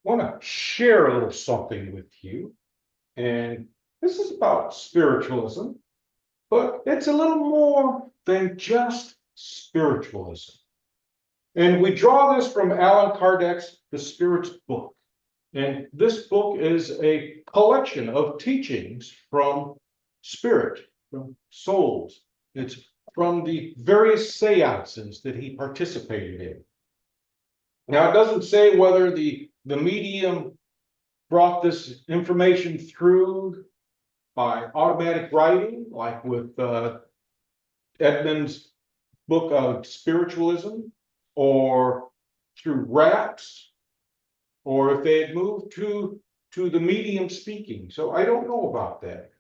want to share a little something with you. And this is about spiritualism, but it's a little more than just spiritualism. And we draw this from Allan Kardec's The Spirit's Book. And this book is a collection of teachings from spirit, from souls. It's from the various seances that he participated in. Now, it doesn't say whether the medium brought this information through by automatic writing, like with Edmund's book of spiritualism, or through raps, or if they had moved to the medium speaking. So I don't know about that.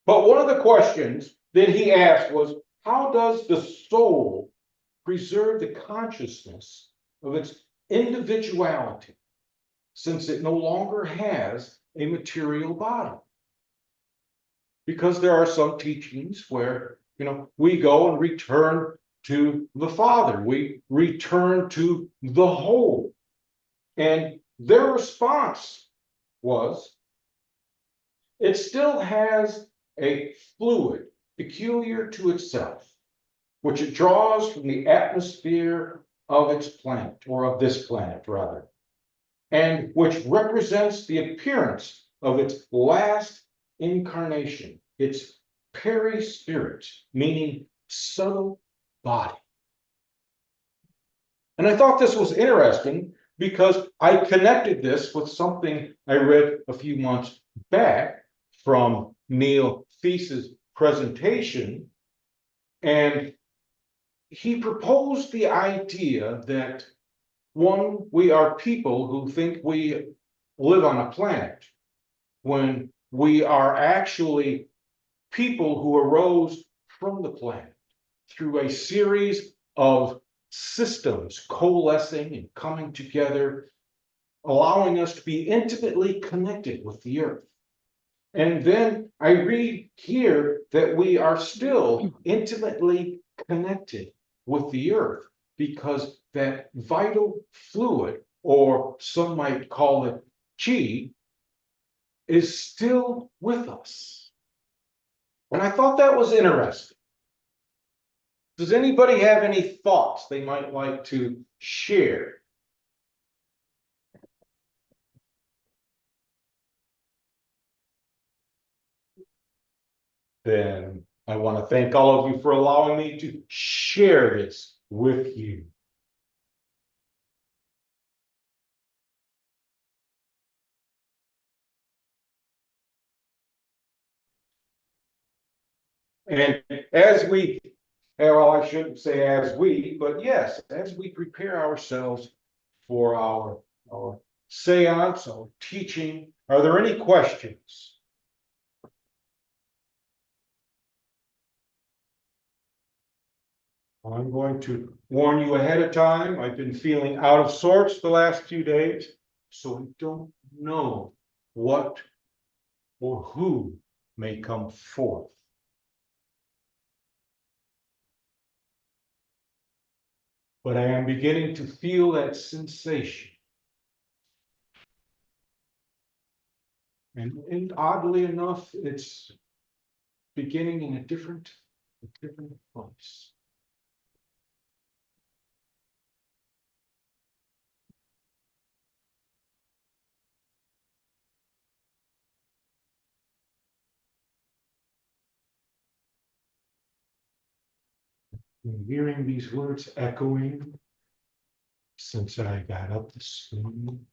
But one of the questions that he asked was, how does the soul preserve the consciousness of its individuality, since it no longer has a material body? Because there are some teachings where, we go and return to the Father, we return to the whole. And their response was, it still has a fluid peculiar to itself, which it draws from the atmosphere of its planet, or of this planet rather, and which represents the appearance of its last incarnation, its perispirit, meaning subtle body. And I thought this was interesting because I connected this with something I read a few months back from Neil Theis's presentation. And he proposed the idea that, one, we are people who think we live on a planet, when we are actually people who arose from the planet through a series of systems coalescing and coming together, allowing us to be intimately connected with the earth. And then I read here that we are still intimately connected with the earth, because that vital fluid, or some might call it chi, is still with us. And I thought that was interesting. Does anybody have any thoughts they might like to share? Then I want to thank all of you for allowing me to share this with you. And as we, well, I shouldn't say as we, but yes, as we prepare ourselves for our seance, our teaching, are there any questions? I'm going to warn you ahead of time. I've been feeling out of sorts the last few days, so I don't know what or who may come forth. But I am beginning to feel that sensation. And oddly enough, it's beginning in a different place. I'm hearing these words echoing since I got up this morning.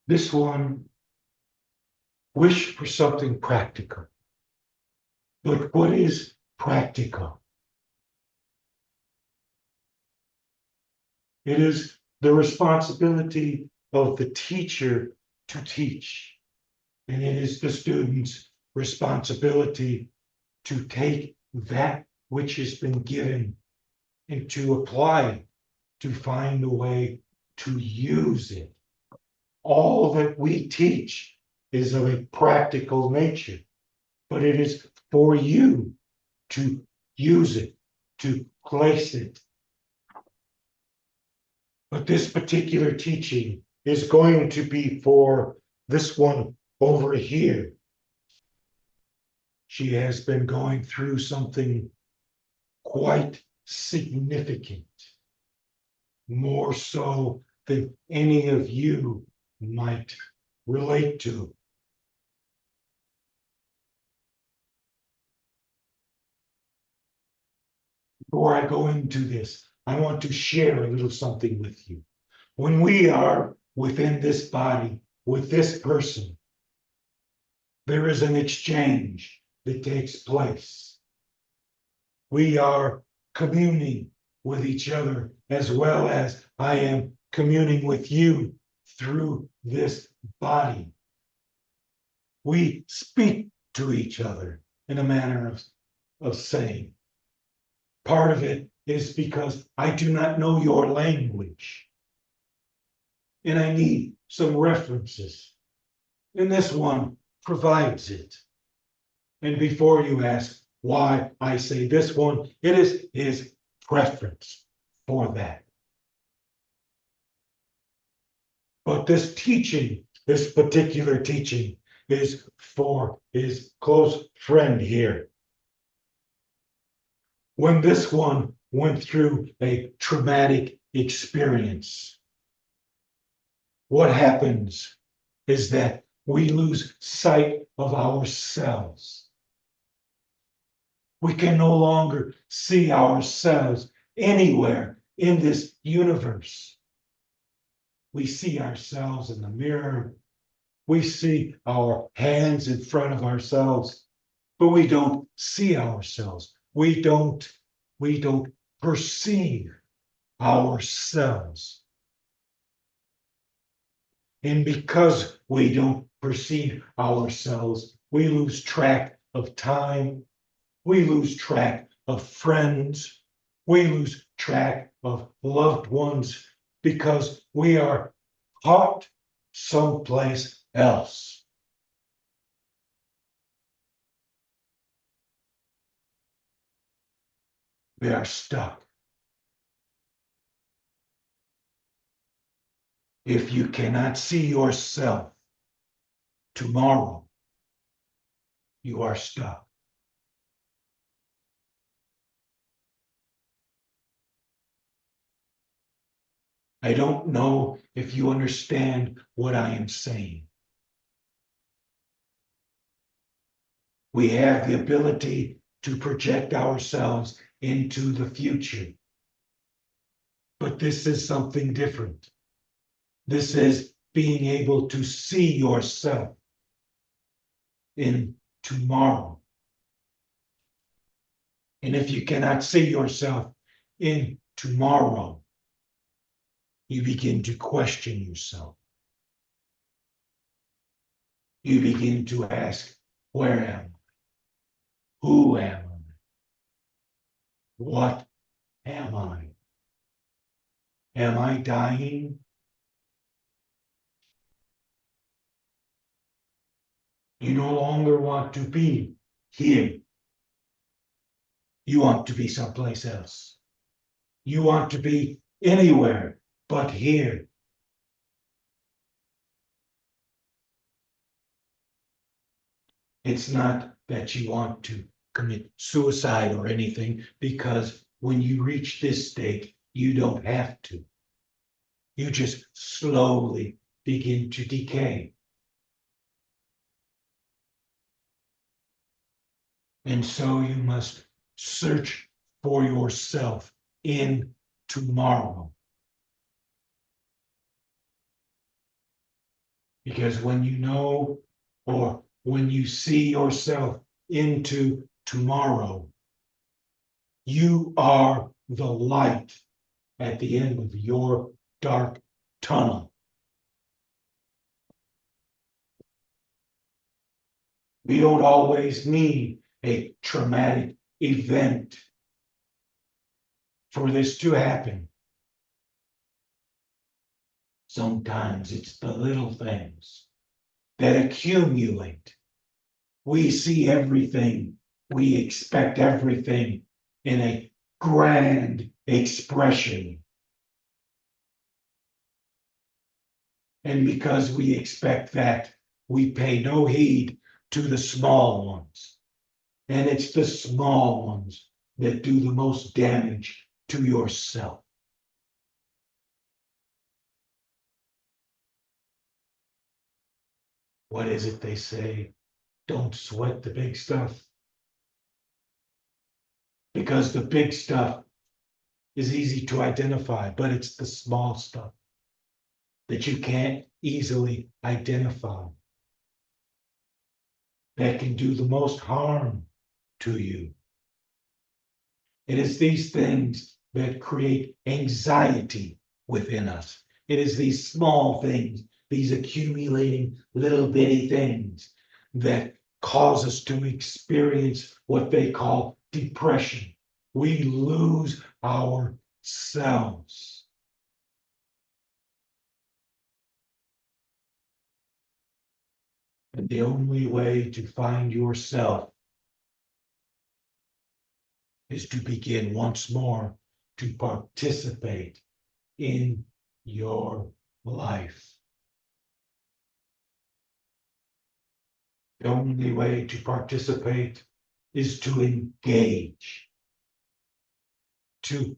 This one, wish for something practical. But what is practical? It is the responsibility of the teacher to teach. And it is the student's responsibility to take that which has been given and to apply it, to find a way to use it. All that we teach is of a practical nature, but it is for you to use it, to place it. But this particular teaching is going to be for this one over here. She has been going through something quite significant, more so than any of you might relate to. Before I go into this, I want to share a little something with you. When we are within this body, with this person, there is an exchange that takes place. We are communing with each other as well as I am communing with you through this body. We speak to each other in a manner of saying. Part of it is because I do not know your language. And I need some references. And this one provides it. And before you ask why I say this one, it is his preference for that. But this teaching, this particular teaching, is for his close friend here. When this one went through a traumatic experience, what happens is that we lose sight of ourselves. We can no longer see ourselves anywhere in this universe. We see ourselves in the mirror. We see our hands in front of ourselves, but we don't see ourselves. We don't perceive ourselves. And because we don't perceive ourselves, we lose track of time. We lose track of friends. We lose track of loved ones because we are caught someplace else. We are stuck. If you cannot see yourself tomorrow, you are stuck. I don't know if you understand what I am saying. We have the ability to project ourselves into the future. But this is something different. This is being able to see yourself in tomorrow. And if you cannot see yourself in tomorrow, you begin to question yourself. You begin to ask, where am I? Who am I? What am I? Am I dying? You no longer want to be here. You want to be someplace else. You want to be anywhere but here. It's not that you want to commit suicide or anything, because when you reach this state, you don't have to. You just slowly begin to decay. And so you must search for yourself in tomorrow. Because when you know, or when you see yourself into tomorrow, you are the light at the end of your dark tunnel. We don't always need a traumatic event for this to happen. Sometimes it's the little things that accumulate. We see everything We expect everything in a grand expression. And because we expect that, we pay no heed to the small ones. And it's the small ones that do the most damage to yourself. What is it they say? Don't sweat the big stuff. Because the big stuff is easy to identify, but it's the small stuff that you can't easily identify that can do the most harm to you. It is these things that create anxiety within us. It is these small things, these accumulating little bitty things that cause us to experience what they call depression. We lose ourselves. And the only way to find yourself is to begin once more to participate in your life. The only way to participate is to engage, to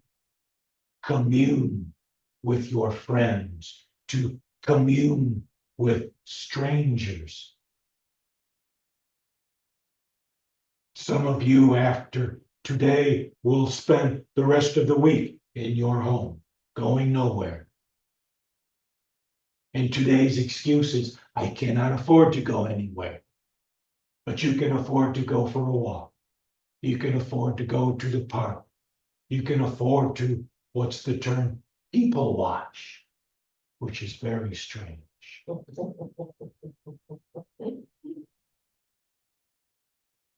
commune with your friends, to commune with strangers. Some of you, after today, will spend the rest of the week in your home, going nowhere. And today's excuse is, I cannot afford to go anywhere. But you can afford to go for a walk. You can afford to go to the park. You can afford to, what's the term? People watch, which is very strange.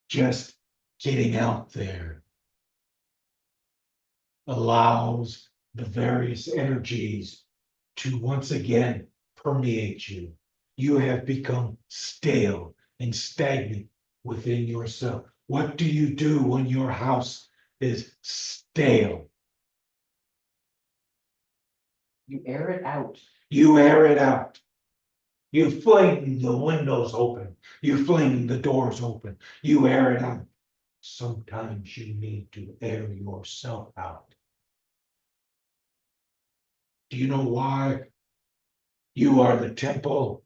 Just getting out there allows the various energies to once again permeate you. You have become stale and stagnant within yourself. What do you do when your house is stale? You air it out. You air it out. You fling the windows open. You fling the doors open. You air it out. Sometimes you need to air yourself out. Do you know why? You are the temple.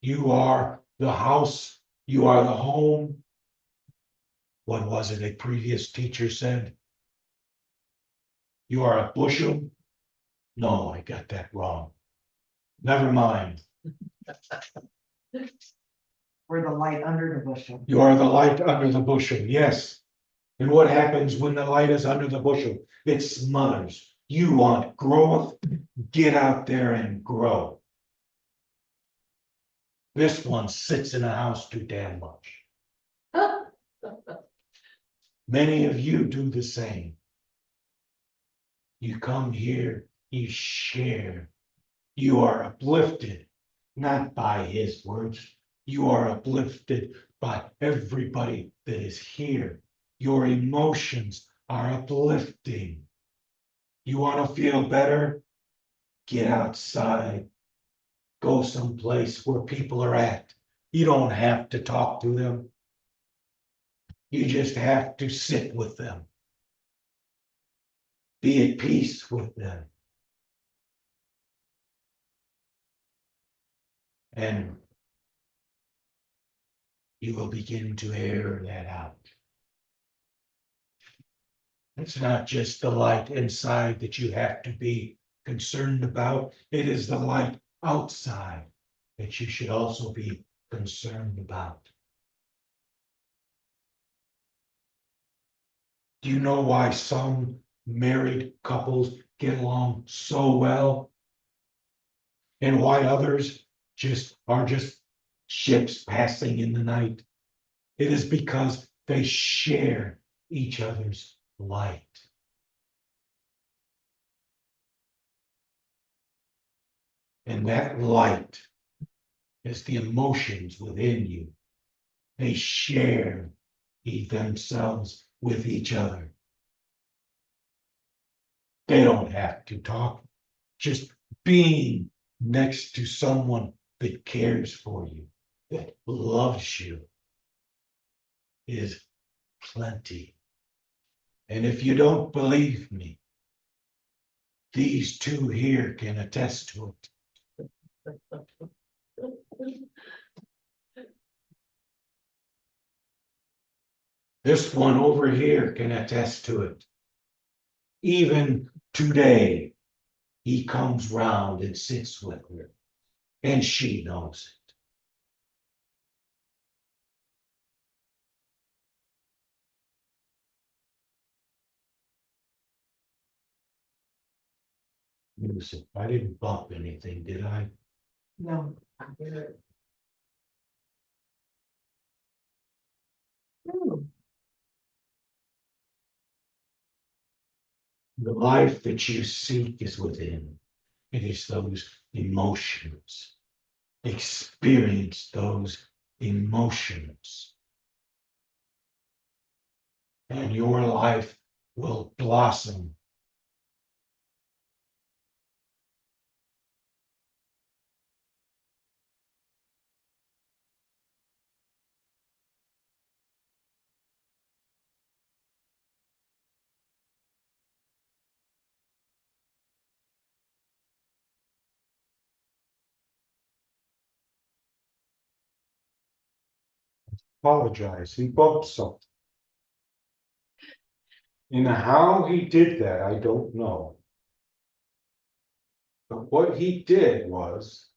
You are the house. You are the home. What was it a previous teacher said? You are a bushel. No, I got that wrong. Never mind. We're the light under the bushel. You are the light under the bushel. Yes. And what happens when the light is under the bushel? It smothers. You want growth? Get out there and grow. This one sits in a house too damn much. Many of you do the same. You come here, you share. You are uplifted, not by his words. You are uplifted by everybody that is here. Your emotions are uplifting. You want to feel better? Get outside. Go someplace where people are at. You don't have to talk to them. You just have to sit with them. Be at peace with them. And you will begin to air that out. It's not just the light inside that you have to be concerned about. It is the light outside that you should also be concerned about. Do you know why some married couples get along so well? And why others are just ships passing in the night? It is because they share each other's light. And that light is the emotions within you. They share themselves with each other. They don't have to talk. Just being next to someone that cares for you, that loves you, is plenty. And if you don't believe me, these two here can attest to it. This one over here can attest to it. Even today, he comes round and sits with her, and she knows it. Music. I didn't bump anything, did I? No. I get it. The life that you seek is within. It is those emotions. Experience those emotions. And your life will blossom. Apologize, he bumped something. And how he did that, I don't know. But what he did was,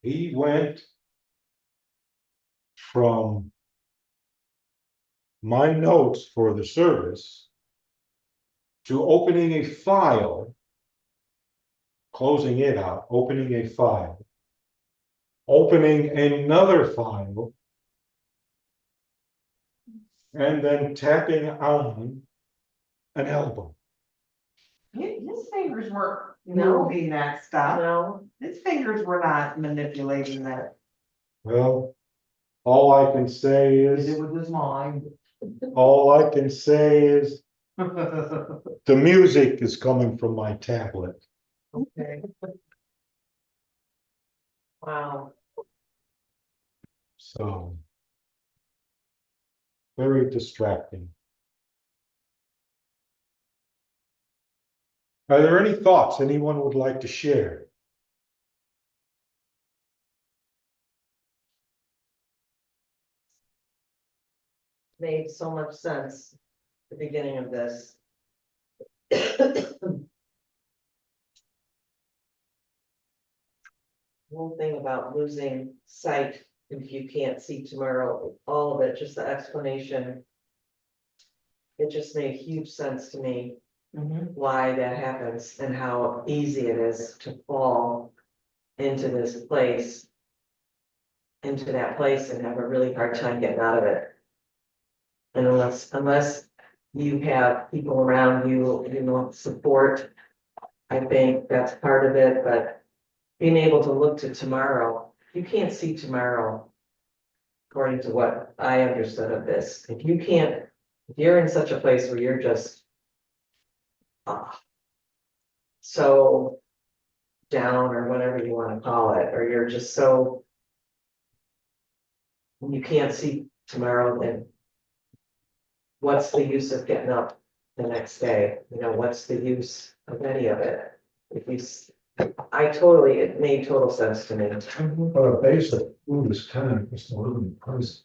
he went from my notes for the service to opening a file, closing it out, opening a file, opening another file, and then tapping on an album. His fingers weren't No. moving that stuff. No, His fingers were not manipulating that. Well, all I can say It is, was his mind. all I can say is, the music is coming from my tablet. Okay. wow. So. Very distracting. Are there any thoughts anyone would like to share? Made so much sense, the beginning of this. One thing about losing sight, if you can't see tomorrow, all of it, just the explanation. It just made huge sense to me why that happens and how easy it is to fall into this place. Into that place and have a really hard time getting out of it. And unless you have people around you, support, I think that's part of it, but being able to look to tomorrow, you can't see tomorrow. According to what I understood of this, if you're in such a place where you're just so down or whatever you want to call it, or you're just so you can't see tomorrow, then what's the use of getting up the next day? What's the use of any of it? It made total sense to me. But a basic Buddhist tenet is to live in the present.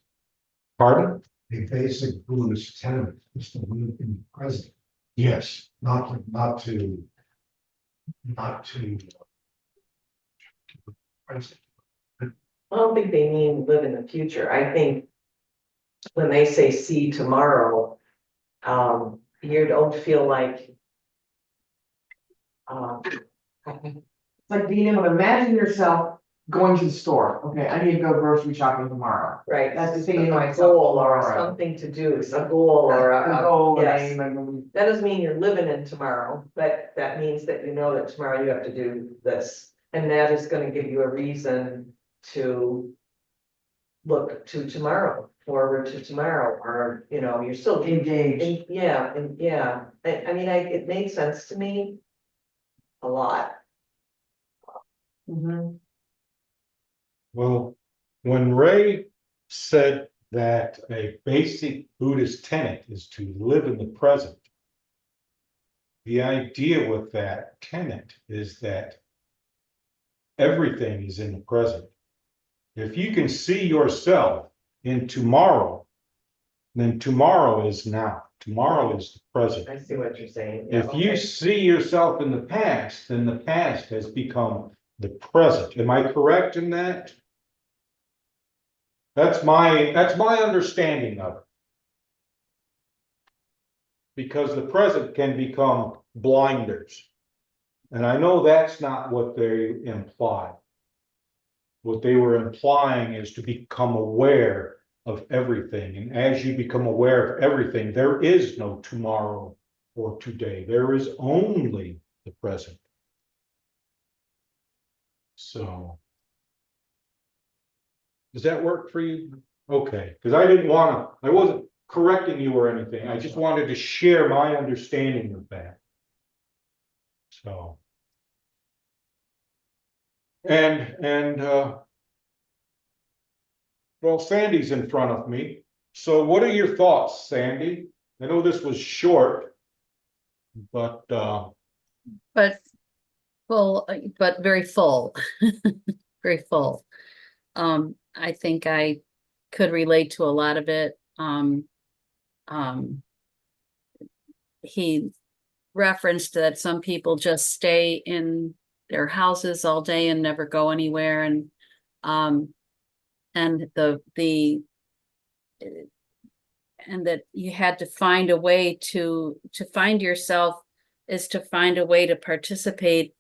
Pardon? A basic Buddhist tenet is to live in the present, Yes, not to. Present. I don't think they mean live in the future. I think when they say see tomorrow, you don't feel like. It's like being able to imagine yourself going to the store. Okay, I need to go grocery shopping tomorrow. Right, That's that's the a thing in myself goal or tomorrow. something to do, a goal or A goal, an yes. aim, and That doesn't mean you're living in tomorrow, but that means that you know that tomorrow you have to do this. And that is gonna give you a reason to look to tomorrow, forward to tomorrow, or, you know, you're still. Engage. Yeah, I mean, it made sense to me a lot. Mhm. Well, when Ray said that a basic Buddhist tenet is to live in the present, the idea with that tenet is that everything is in the present. If you can see yourself in tomorrow, then tomorrow is now. Tomorrow is the present. I see what you're saying. Yeah, If you okay. see yourself in the past, then the past has become the present. Am I correct in that? That's my understanding of it. Because the present can become blinders. And I know that's not what they imply. What they were implying is to become aware of everything. And as you become aware of everything, there is no tomorrow or today. There is only the present. So. Does that work for you? Okay, because I wasn't correcting you or anything. I just wanted to share my understanding of that. So. Well, Sandy's in front of me. So what are your thoughts, Sandy? I know this was short, but, But full, but very full, very full. I think I could relate to a lot of it. He referenced that some people just stay in their houses all day and never go anywhere, and and that you had to find a way to find yourself is to find a way to participate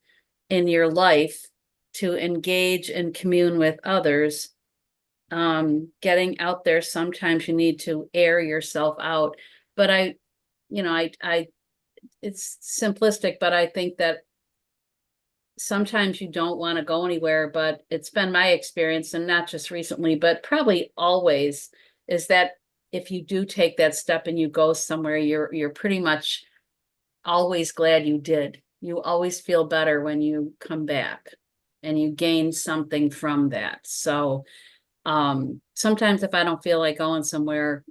in your life, to engage and commune with others. Getting out there, sometimes you need to air yourself out. But it's simplistic, but I think that sometimes you don't want to go anywhere, but it's been my experience, and not just recently, but probably always, is that if you do take that step and you go somewhere, you're pretty much always glad you did. You always feel better when you come back and you gain something from that. So sometimes if I don't feel like going somewhere,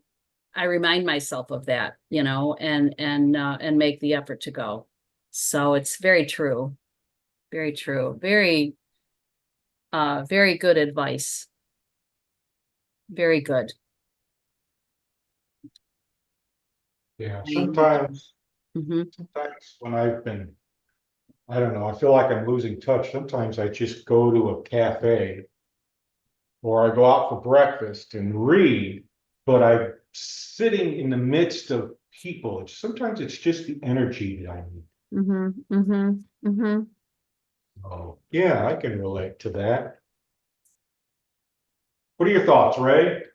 I remind myself of that, and make the effort to go. So it's very true. Very true. Very good advice. Very good. yeah, sometimes Mhm. when I don't know, I feel like I'm losing touch. Sometimes I just go to a cafe or I go out for breakfast and read, but I'm sitting in the midst of people. Sometimes it's just the energy that I need. Mhm. Mhm. Mhm. Oh, yeah, I can relate to that. What are your thoughts, Ray?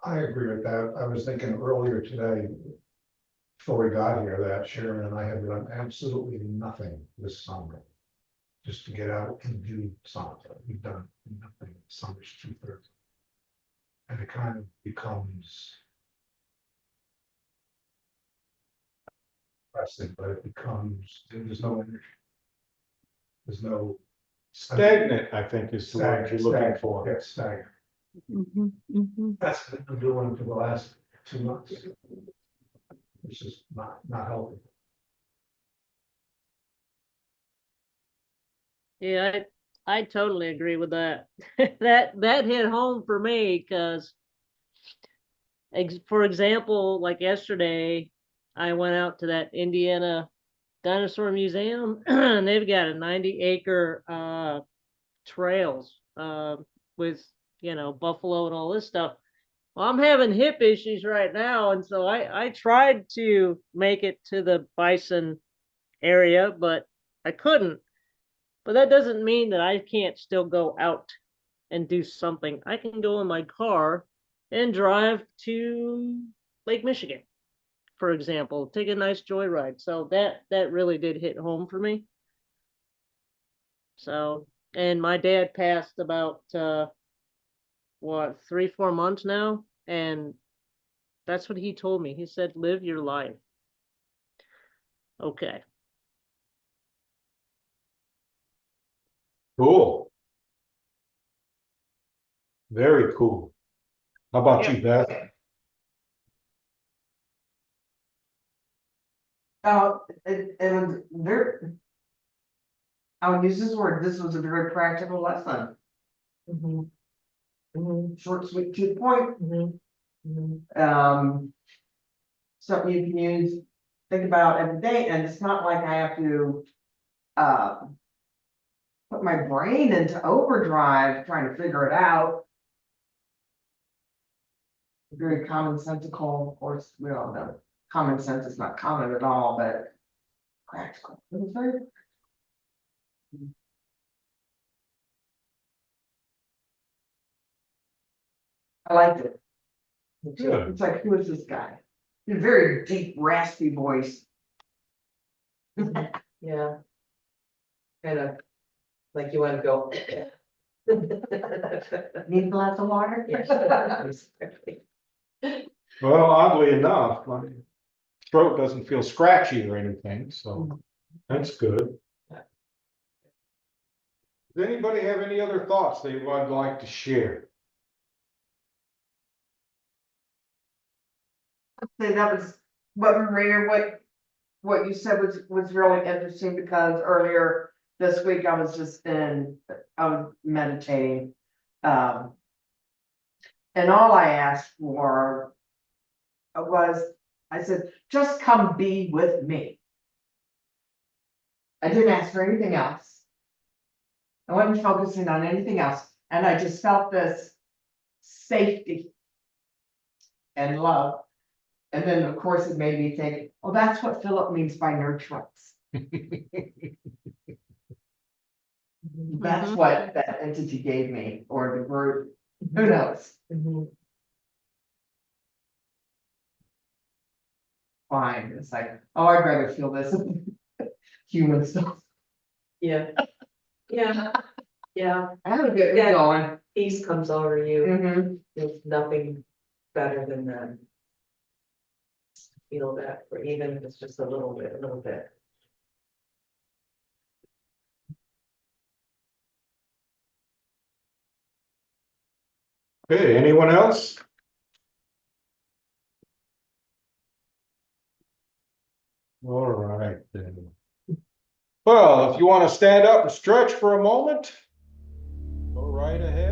I agree with that. I was thinking earlier today, before we got here, that Sharon and I had done absolutely nothing this summer. Just to get out and do something. We've done nothing. Summer's 2/3. And it kind of becomes. Pressing, but it becomes, there's no energy. There's no. Stagnant, I think is the word you're looking for. Yeah, stagnant. Mhm. Mhm. That's what I'm doing for the last 2 months. Which is not healthy. Yeah, I totally agree with that. That hit home for me because, for example, like yesterday, I went out to that Indiana Dinosaur Museum, and they've got a 90-acre trails with buffalo and all this stuff. Well, I'm having hip issues right now, and so I tried to make it to the bison area, but I couldn't. But that doesn't mean that I can't still go out and do something. I can go in my car and drive to Lake Michigan, for example, take a nice joyride. So that really did hit home for me. So And my dad passed about, what, 3, 4 months now? And that's what he told me. He said, live your life. Okay. Cool. Very cool. How about you, Beth? It was very. I would use this word, this was a very practical lesson, Mhm. Mhm, short, sweet, to the point, mhm, mhm. something you can use, think about every day, and it's not like I have to. Put my brain into overdrive trying to figure it out. Very commonsensical, of course, we all know, common sense is not common at all, but practical. It was very. I liked it. Good. It's like, who is this guy? He's a very deep, raspy voice. Yeah. Kind of, like you wanna go. Need a glass of water? Yes. Well, oddly enough, my throat doesn't feel scratchy or anything, so that's good. Does anybody have any other thoughts they would like to share? Say that was, what Maria, what you said was really interesting, because earlier this week I was I was meditating. And all I asked for was, I said, just come be with me. I didn't ask for anything else. I wasn't focusing on anything else, and I just felt this safety and love. And then, of course, it made me think, oh, that's what Philip means by nurturance. That's Mhm. what that entity gave me, or the group, who knows, Mhm. fine, it's like, oh, I'd rather feel this human stuff. Yeah, yeah, yeah, I have a good Yeah. going. peace comes over you, Mhm. there's nothing better than that. Feel that, or even if it's just a little bit. Okay, anyone else? All right, then. Well, if you want to stand up and stretch for a moment, go right ahead.